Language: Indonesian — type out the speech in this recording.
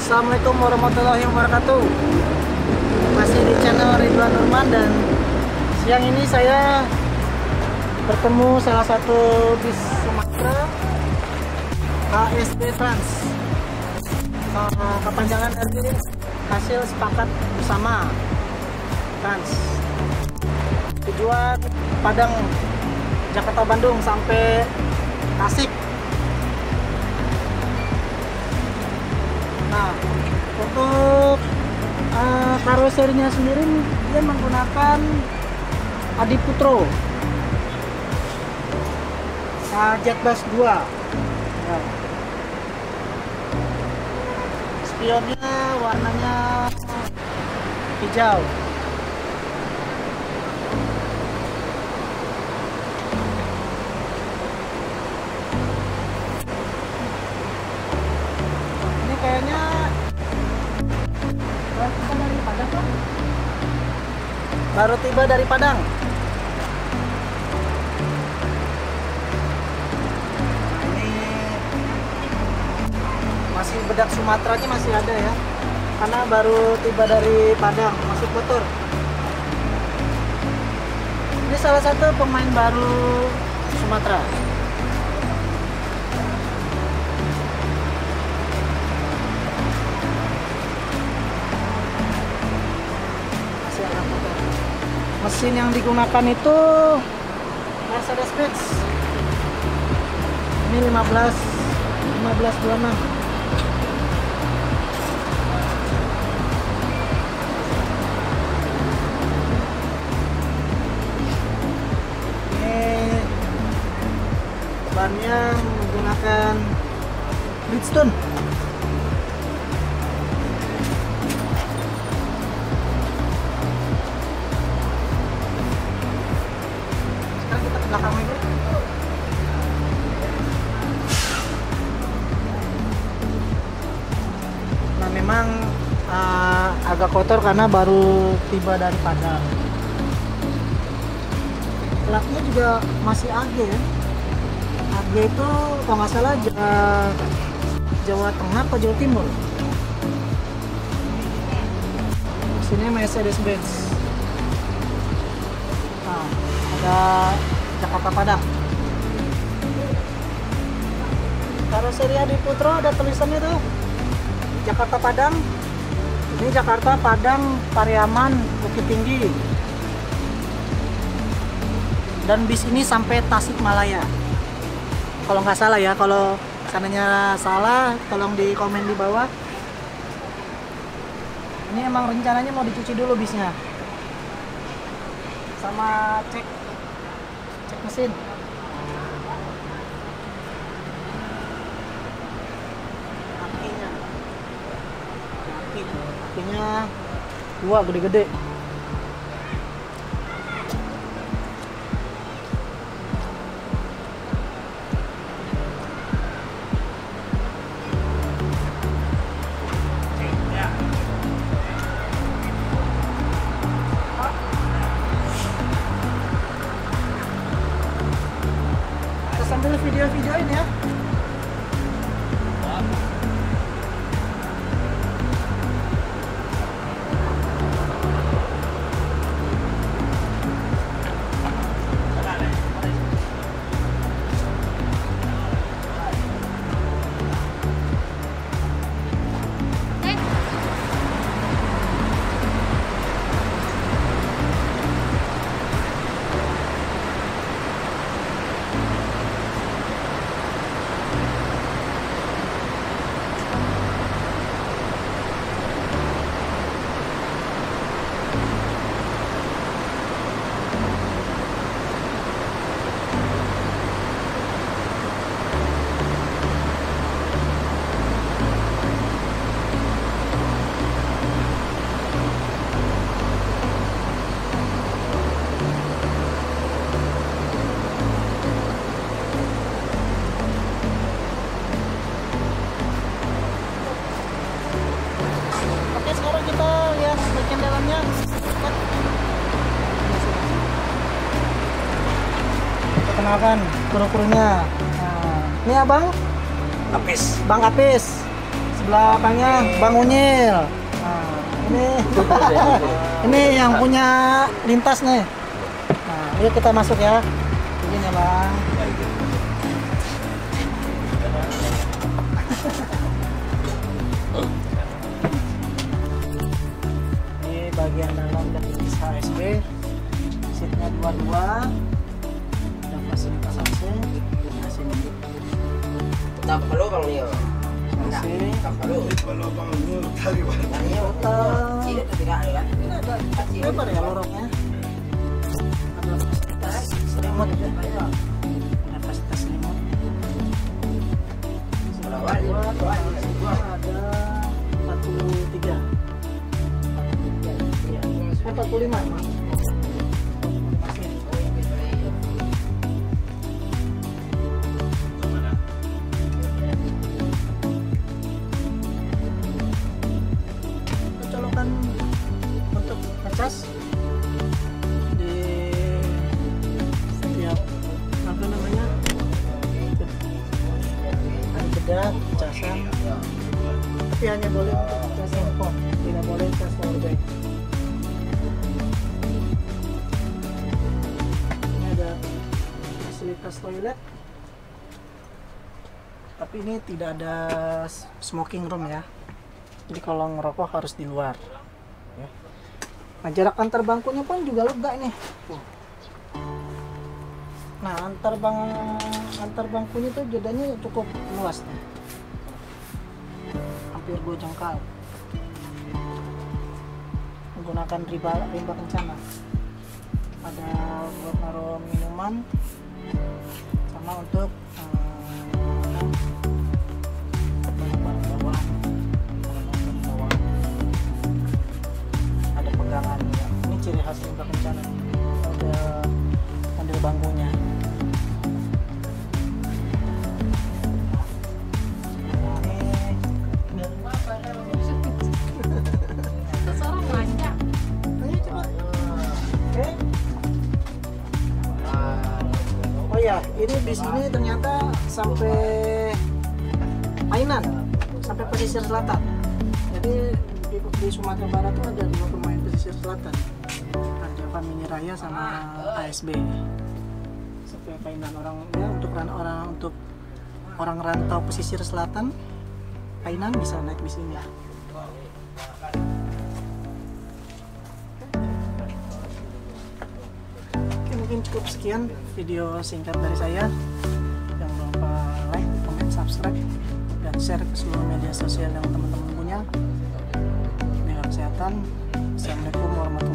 Assalamualaikum warahmatullahi wabarakatuh. Masih di channel Ridwan Nurman, dan siang ini saya bertemu salah satu bis Sumatera, HSB Trans. Kepanjangan dari hasil sepakat bersama Trans. Tujuan Padang, Jakarta, Bandung sampai Tasik. Nah, untuk karoserinya sendiri dia menggunakan Adiputro Jetbus 2. Nah, spionnya warnanya hijau. Kayaknya baru tiba dari Padang. Ini masih bedak Sumateranya masih ada ya, karena baru tiba dari Padang, masih kotor. Ini salah satu pemain baru Sumatera. Mesin yang digunakan itu Mercedes-Benz. Ini 1526. Ini bannya menggunakan Bridgestone. Nah, memang agak kotor karena baru tiba dari Padang. Platnya juga masih AG ya. AG itu kalau nggak salah Jawa Tengah atau Jawa Timur. Sini Mercedes-Benz. Nah, ada Jakarta Padang. Karoseri Adiputro ada tulisannya tuh, Jakarta Padang. Ini Jakarta Padang Pariaman Bukit Tinggi. Dan bis ini sampai Tasikmalaya. Kalau nggak salah ya, kalau seandainya salah tolong di komen di bawah. Ini emang rencananya mau dicuci dulu bisnya, sama cek mesin. Kakinya dua gede-gede. Sambil video-videoin ya. Perkenalkan kru-krunya. Nah, ini abang Apis. Bang Apis belakangnya Bang Unyil. Nah, ini ini yang punya lintas nih. Nah, yuk kita masuk ya. Ini ya Bang. Ini bagian dalam dari bis ASB. Seatnya dua-dua. Ada fasilitas AC. Nah, sini. Tak perlu Bang Nio. AC. Tak perlu. Kalau Bang Nur tadi Bang. Bang Nio tidak tidak ada kan? Ini ada lebar ya lorongnya. Ada fasilitas selimut ya. Ada fasilitas selimut. Berapa? Ada 43. 45 Mas. Colokan untuk ngecas di setiap apa namanya ada jeda casan, tapi hanya boleh untuk cas handphone, tidak boleh cas powerbank. Ini ada fasilitas toilet, tapi ini tidak ada smoking room ya. Jadi kalau ngerokok harus di luar. Ya. Nah, jarak antar bangkunya pun juga lega ini. Nah, antar bangkunya tuh jedanya cukup luas nih. Hampir 2 jengkal. Menggunakan rimba kencana. Ada buat naruh minuman sama untuk barang-barang bawaan. Ada pegangan ya. Ini ciri khas rimba kencana. Ada handle bangkunya. Oh ya, ini bis ini ternyata sampai Painan, sampai pesisir selatan. Jadi di Sumatera Barat tuh ada 2 pemain pesisir selatan. Ada Family Raya sama ASB. Sampai Painan untuk orang rantau pesisir selatan, Painan bisa naik bis ini. Mungkin cukup sekian video singkat dari saya. Jangan lupa like, comment, subscribe, dan share ke seluruh media sosial yang teman-teman punya. Jaga kesehatan. Assalamualaikum warahmatullahi wabarakatuh.